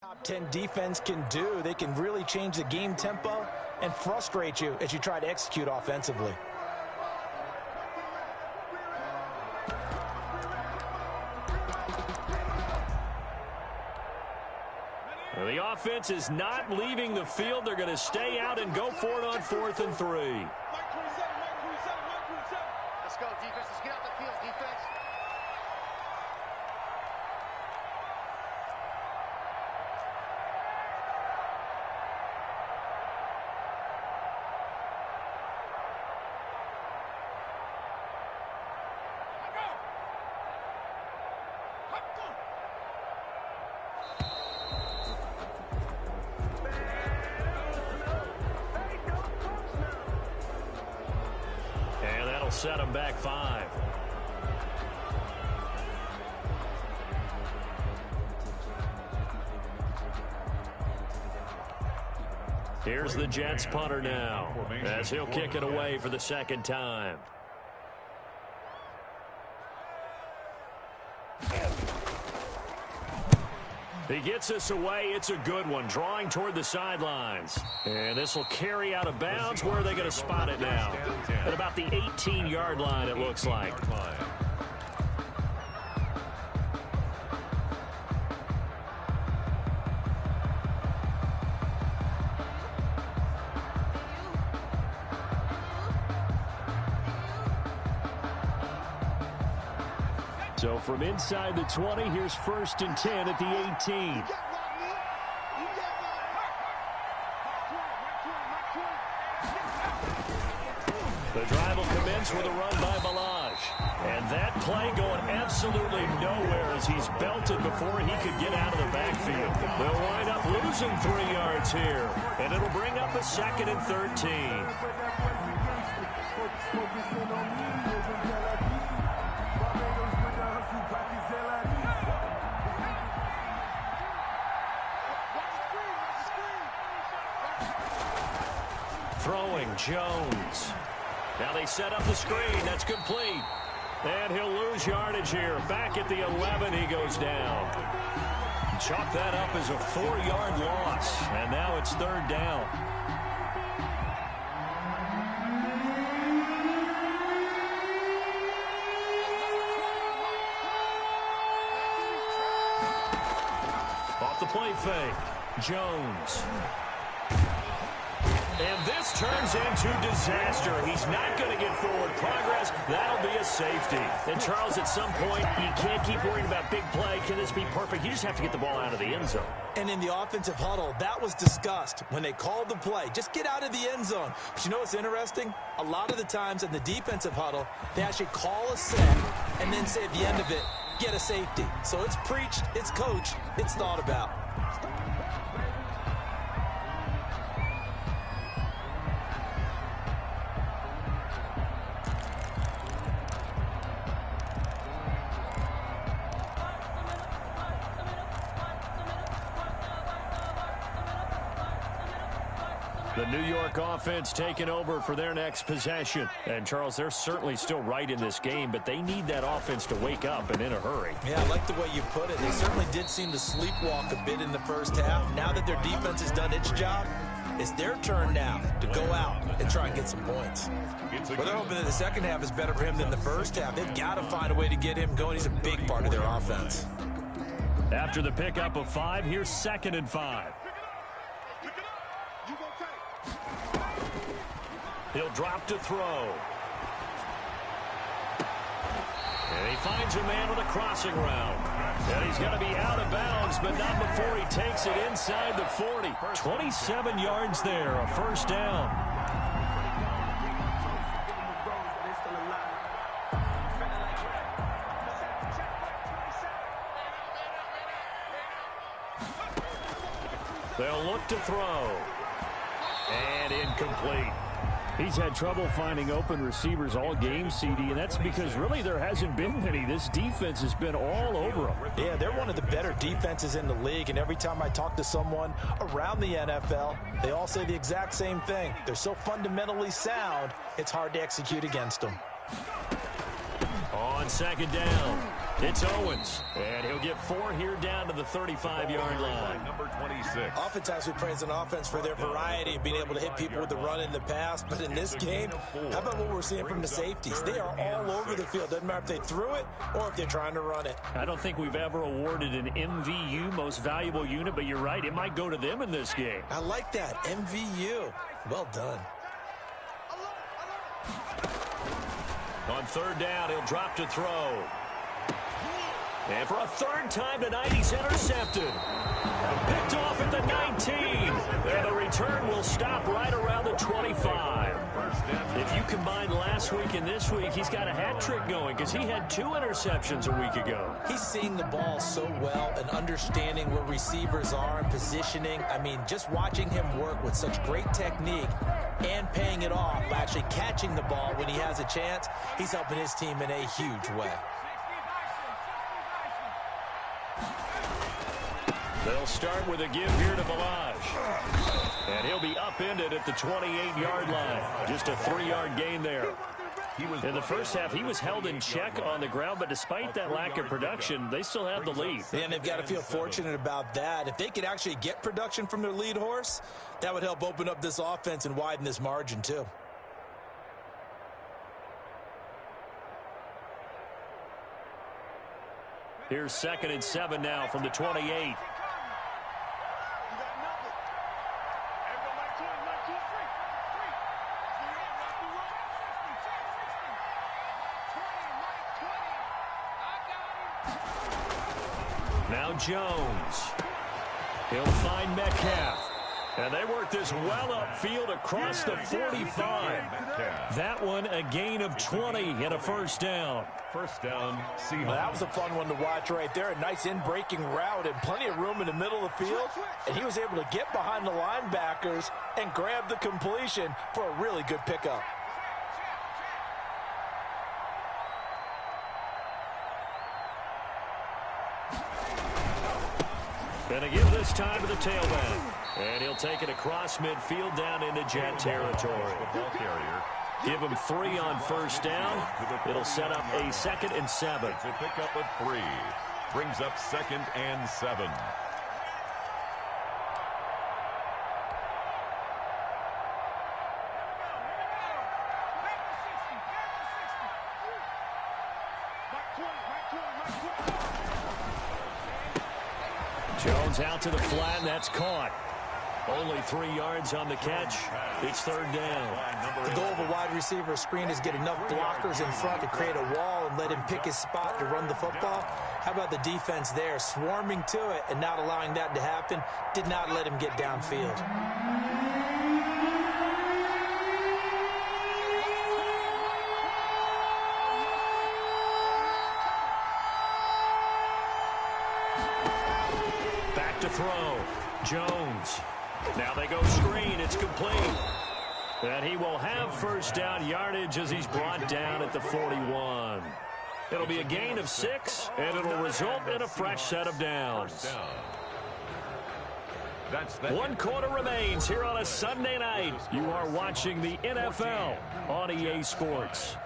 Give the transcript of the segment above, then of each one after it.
Top 10 defense can do. They can really change the game tempo and frustrate you as you try to execute offensively. The offense is not leaving the field. They're going to stay out and go for it on 4th and 3. Let's go, defense. Let's get out the field, defense. Set them back 5. Here's the Jets punter now, as he'll kick it away for the second time. He gets us away. It's a good one, drawing toward the sidelines. And this will carry out of bounds. Where are they going to spot it now? At about the 18-yard line, it looks like. So from inside the 20, here's 1st and 10 at the 18. The drive will commence with a run by Balaj. And that play going absolutely nowhere as he's belted before he could get out of the backfield. They'll wind up losing 3 yards here. And it'll bring up a 2nd and 13. Throwing Jones. Now they set up the screen. That's complete. And he'll lose yardage here. Back at the 11, he goes down. Chalk that up as a 4-yard loss. And now it's 3rd down. Off the play fake. Jones. And this turns into disaster. He's not going to get forward progress. That'll be a safety. And, Charles, at some point, you can't keep worrying about big play. Can this be perfect? You just have to get the ball out of the end zone. And in the offensive huddle, that was discussed when they called the play. Just get out of the end zone. But you know what's interesting? A lot of the times in the defensive huddle, they actually call a set and then say at the end of it, get a safety. So it's preached, it's coached, it's thought about. The New York offense taking over for their next possession. And, Charles, they're certainly still right in this game, but they need that offense to wake up and in a hurry. Yeah, I like the way you put it. They certainly did seem to sleepwalk a bit in the first half. Now that their defense has done its job, it's their turn now to go out and try and get some points. But they're hoping that the second half is better for him than the first half. They've got to find a way to get him going. He's a big part of their offense. After the pickup of 5, here's 2nd and 5. He'll drop to throw. And he finds a man with a crossing route. And he's going to be out of bounds, but not before he takes it inside the 40. 27 yards there, a 1st down. They'll look to throw. And incomplete. He's had trouble finding open receivers all game, CD, and that's because really there hasn't been many. This defense has been all over them. Yeah, they're one of the better defenses in the league, and every time I talk to someone around the NFL, they all say the exact same thing. They're so fundamentally sound, it's hard to execute against them. On second down, it's Owens, and he'll get 4 here down to the 35-yard line. Number 26. Oftentimes we praise an offense for their variety of being able to hit people with the run in the pass, but in this game, how about what we're seeing from the safeties? They are all over the field. Doesn't matter if they threw it or if they're trying to run it. I don't think we've ever awarded an MVU, most valuable unit, but you're right, it might go to them in this game. I like that, MVU. Well done. On third down, he'll drop to throw. And for a third time tonight, he's intercepted. Picked off at the 19. And the return will stop right around the 25. If you combine last week and this week, he's got a hat trick going because he had 2 interceptions a week ago. He's seeing the ball so well and understanding where receivers are and positioning. I mean, just watching him work with such great technique and paying it off by actually catching the ball when he has a chance, he's helping his team in a huge way. They'll start with a give here to Balaj. And he'll be upended at the 28-yard line. Just a 3-yard gain there. In the first half, he was held in check on the ground, but despite that lack of production, they still have the lead. And they've got to feel fortunate about that. If they could actually get production from their lead horse, that would help open up this offense and widen this margin too. Here's 2nd and 7 now from the 28. Now Jones. He'll find Metcalf. And they work this well upfield across the 45. That one a gain of 20 and a first down. First down, Seahawks. Well, that was a fun one to watch right there. A nice in-breaking route and plenty of room in the middle of the field. And he was able to get behind the linebackers and grab the completion for a really good pickup. Gonna give this time to the tailback. And he'll take it across midfield down into Jet territory. Give him 3 on first down. It'll set up a 2nd and 7. It's a pickup of 3. Brings up 2nd and 7. Jones out to the flat, and that's caught. Only 3 yards on the catch. It's 3rd down. The goal of a wide receiver screen is get enough blockers in front to create a wall and let him pick his spot to run the football. How about the defense there, swarming to it and not allowing that to happen? Did not let him get downfield. Back to throw. Jones. Now they go screen. It's complete. And he will have first down yardage as he's brought down at the 41. It'll be a gain of 6, and it'll result in a fresh set of downs. 1 quarter remains here on a Sunday night. You are watching the NFL on EA Sports.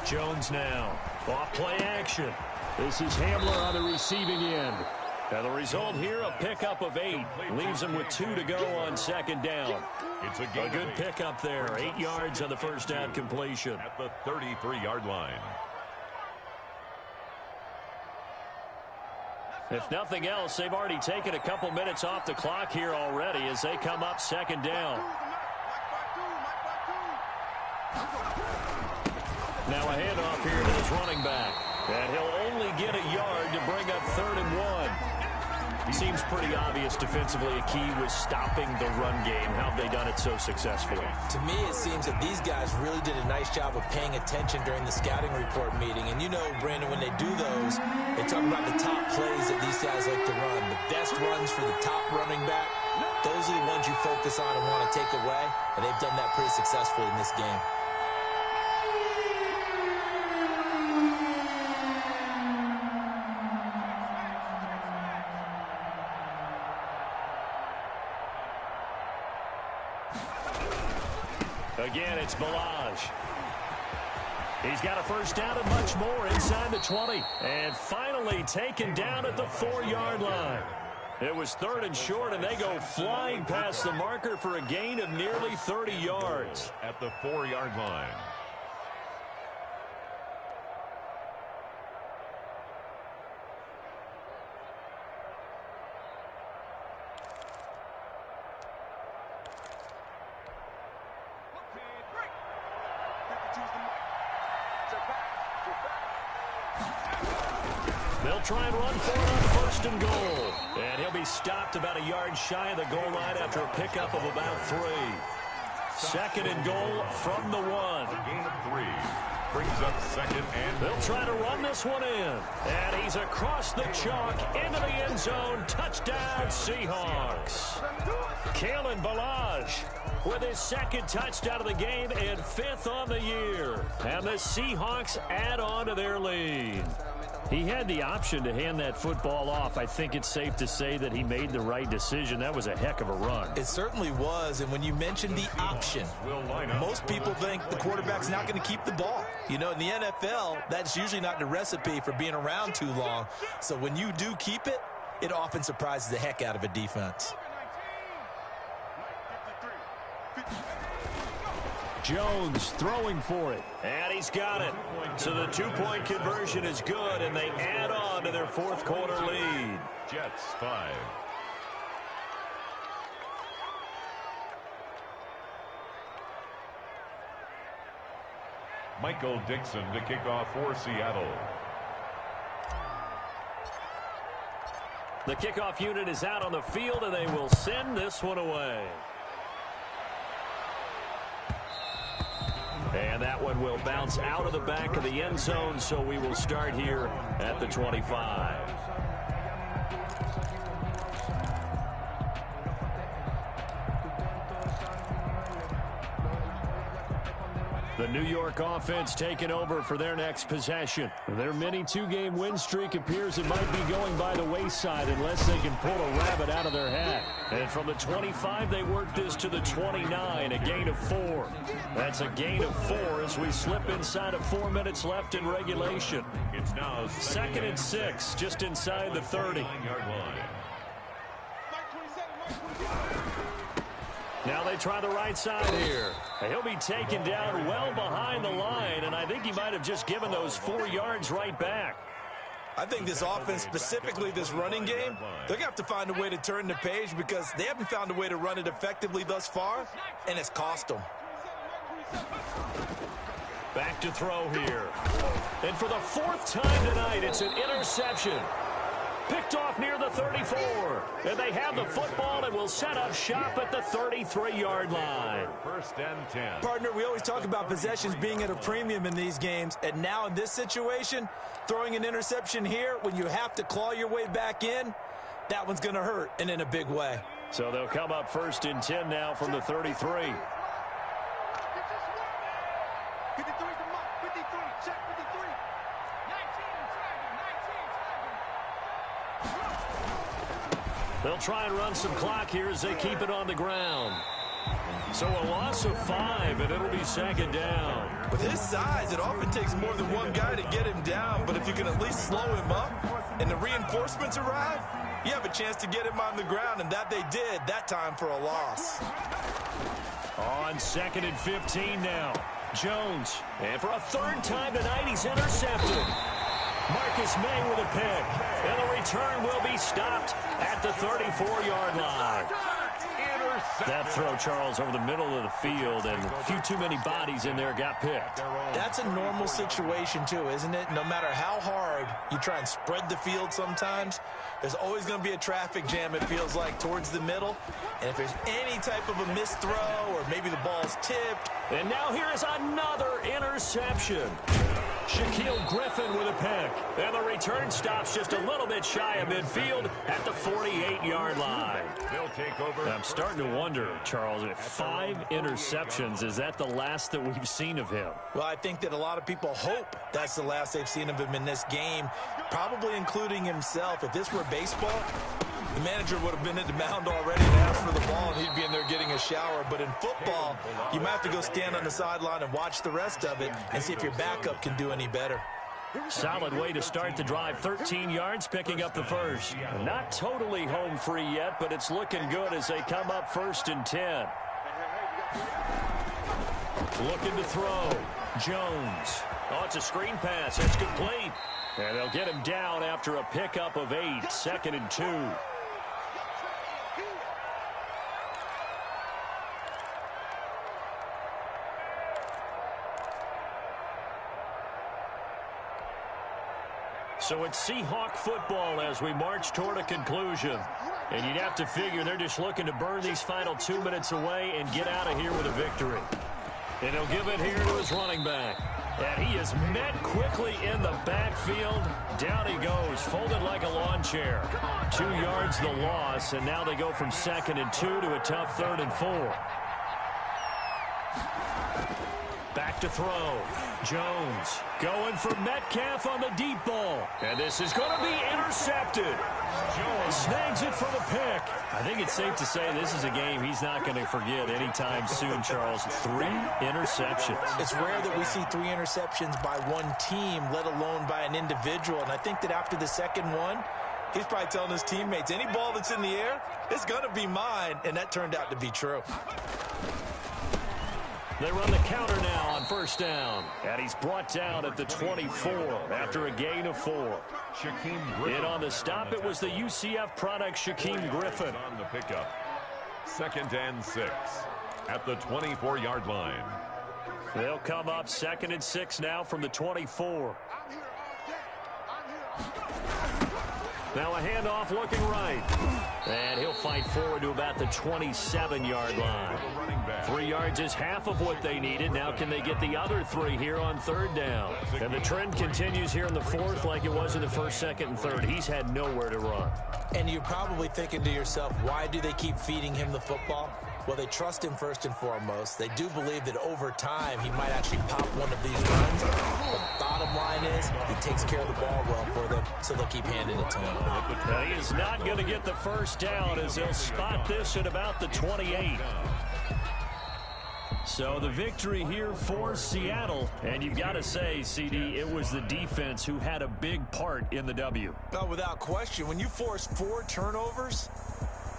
Jones now. Off play action. This is Hamler on the receiving end. And the result here, a pickup of 8. Leaves him with 2 to go on 2nd down. It's a good pickup there. 8 yards on the first down completion. At the 33-yard line. If nothing else, they've already taken a couple minutes off the clock here already as they come up 2nd down. Now a handoff here to his running back. And he'll only get a yard to bring up 3rd and 1. Seems pretty obvious defensively a key was stopping the run game. How have they done it so successfully? To me, it seems that these guys really did a nice job of paying attention during the scouting report meeting. And you know, Brandon, when they do those, they talk about the top plays that these guys like to run. The best runs for the top running back, those are the ones you focus on and want to take away. And they've done that pretty successfully in this game. Again, it's Balaj. He's got a first down and much more inside the 20. And finally taken down at the 4-yard line. It was 3rd and short, and they go flying past the marker for a gain of nearly 30 yards. At the 4-yard line. They'll try and run for it on 1st and goal. And he'll be stopped about a yard shy of the goal line after a pickup of about 3. 2nd and goal from the 1. Gain of 3. Brings up 2nd and... They'll try to run this one in. And he's across the chalk into the end zone. Touchdown, Seahawks. Kalen Balaj with his 2nd touchdown of the game and 5th on the year. And the Seahawks add on to their lead. He had the option to hand that football off. I think it's safe to say that he made the right decision. That was a heck of a run. It certainly was, and when you mention the option, most people think the quarterback's not going to keep the ball. You know, in the NFL, that's usually not the recipe for being around too long. So when you do keep it, it often surprises the heck out of a defense. Jones throwing for it, and he's got it. So the 2-point conversion is good, and they add on to their 4th quarter lead. Jets 5. Michael Dixon to kick off for Seattle. The kickoff unit is out on the field, and they will send this one away. And that one will bounce out of the back of the end zone, so we will start here at the 25. The New York offense taking over for their next possession. Their mini 2-game win streak appears it might be going by the wayside unless they can pull a rabbit out of their hat. And from the 25, they work this to the 29, a gain of 4. That's a gain of 4 as we slip inside of 4 minutes left in regulation. It's now 2nd and 6, just inside the 30. 9-yard line. Now they try the right side here. He'll be taken down well behind the line, and I think he might have just given those 4 yards right back. I think this offense, specifically this running game, they're going to have to find a way to turn the page because they haven't found a way to run it effectively thus far, and it's cost them. Back to throw here. And for the 4th time tonight, it's an interception. Picked off near the 34. And they have the football and will set up shop at the 33-yard line. 1st and 10. Partner, we always talk about possessions being at a premium in these games. And now in this situation, throwing an interception here when you have to claw your way back in, that one's going to hurt, and in a big way. So they'll come up 1st and 10 now from the 33. They'll try and run some clock here as they keep it on the ground. So a loss of 5, and it'll be 2nd down. With his size, it often takes more than one guy to get him down, but if you can at least slow him up and the reinforcements arrive, you have a chance to get him on the ground, and that they did that time for a loss. On 2nd and 15 now. Jones, and for a 3rd time tonight, he's intercepted. Marcus May with a pick, and the return will be stopped at the 34-yard line. That throw, Charles, over the middle of the field, and a few too many bodies in there got picked. That's a normal situation, too, isn't it? No matter how hard you you try and spread the field sometimes, there's always going to be a traffic jam, it feels like, towards the middle. And if there's any type of a missed throw or maybe the ball's tipped. And now here is another interception. Shaquille Griffin with a pick. And the return stops just a little bit shy of midfield at the 48-yard line. They'll take over. I'm starting to wonder, Charles, if 5 interceptions, is that the last that we've seen of him? Well, I think that a lot of people hope that's the last they've seen of him in this game, probably including himself. If this were baseball, the manager would have been at the mound already and asked for the ball, and he'd be in there getting a shower. But in football, you might have to go stand on the sideline and watch the rest of it and see if your backup can do any better. Solid way to start the drive. 13 yards, picking up the first. Not totally home free yet, but it's looking good as they come up 1st and 10. Looking to throw. Jones. Oh, it's a screen pass. It's complete. And they'll get him down after a pickup of 8. 2nd and 2. So it's Seahawk football as we march toward a conclusion. And you'd have to figure they're just looking to burn these final 2 minutes away and get out of here with a victory. And he'll give it here to his running back. And he is met quickly in the backfield. Down he goes, folded like a lawn chair. 2 yards the loss, and now they go from 2nd and 2 to a tough 3rd and 4. Back to throw. Jones going for Metcalf on the deep ball. And this is going to be intercepted. Jones snags it for the pick. I think it's safe to say this is a game he's not going to forget anytime soon, Charles. 3 interceptions. It's rare that we see 3 interceptions by one team, let alone by an individual. And I think that after the second one, he's probably telling his teammates, any ball that's in the air, it's going to be mine. And that turned out to be true. They run the counter now on 1st down. And he's brought down at the 24 after a gain of 4. And on the stop, it was the UCF product, Shaquille Griffin. On the pickup. 2nd and 6 at the 24-yard line. They'll come up 2nd and 6 now from the 24. Now a handoff looking right. And he'll fight forward to about the 27-yard line. 3 yards is half of what they needed. Now can they get the other 3 here on 3rd down? And the trend continues here in the 4th like it was in the 1st, 2nd, and 3rd. He's had nowhere to run. And you're probably thinking to yourself, why do they keep feeding him the football? Well, they trust him first and foremost. They do believe that over time he might actually pop one of these runs. The bottom line is he takes care of the ball well for them, so they'll keep handing it to him. Now, he is not going to get the first down as they'll spot this at about the 28. So the victory here for Seattle. And you've got to say, CD, it was the defense who had a big part in the W. No, without question. When you force 4 turnovers,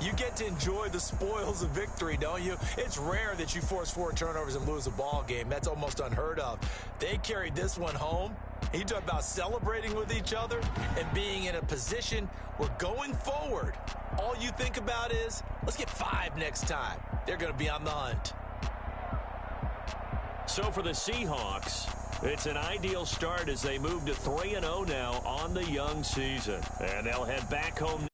you get to enjoy the spoils of victory, don't you? It's rare that you force 4 turnovers and lose a ball game. That's almost unheard of. They carried this one home. You talk about celebrating with each other and being in a position where going forward, all you think about is, let's get 5 next time. They're going to be on the hunt. So for the Seahawks, it's an ideal start as they move to 3-0 now on the young season. And they'll head back home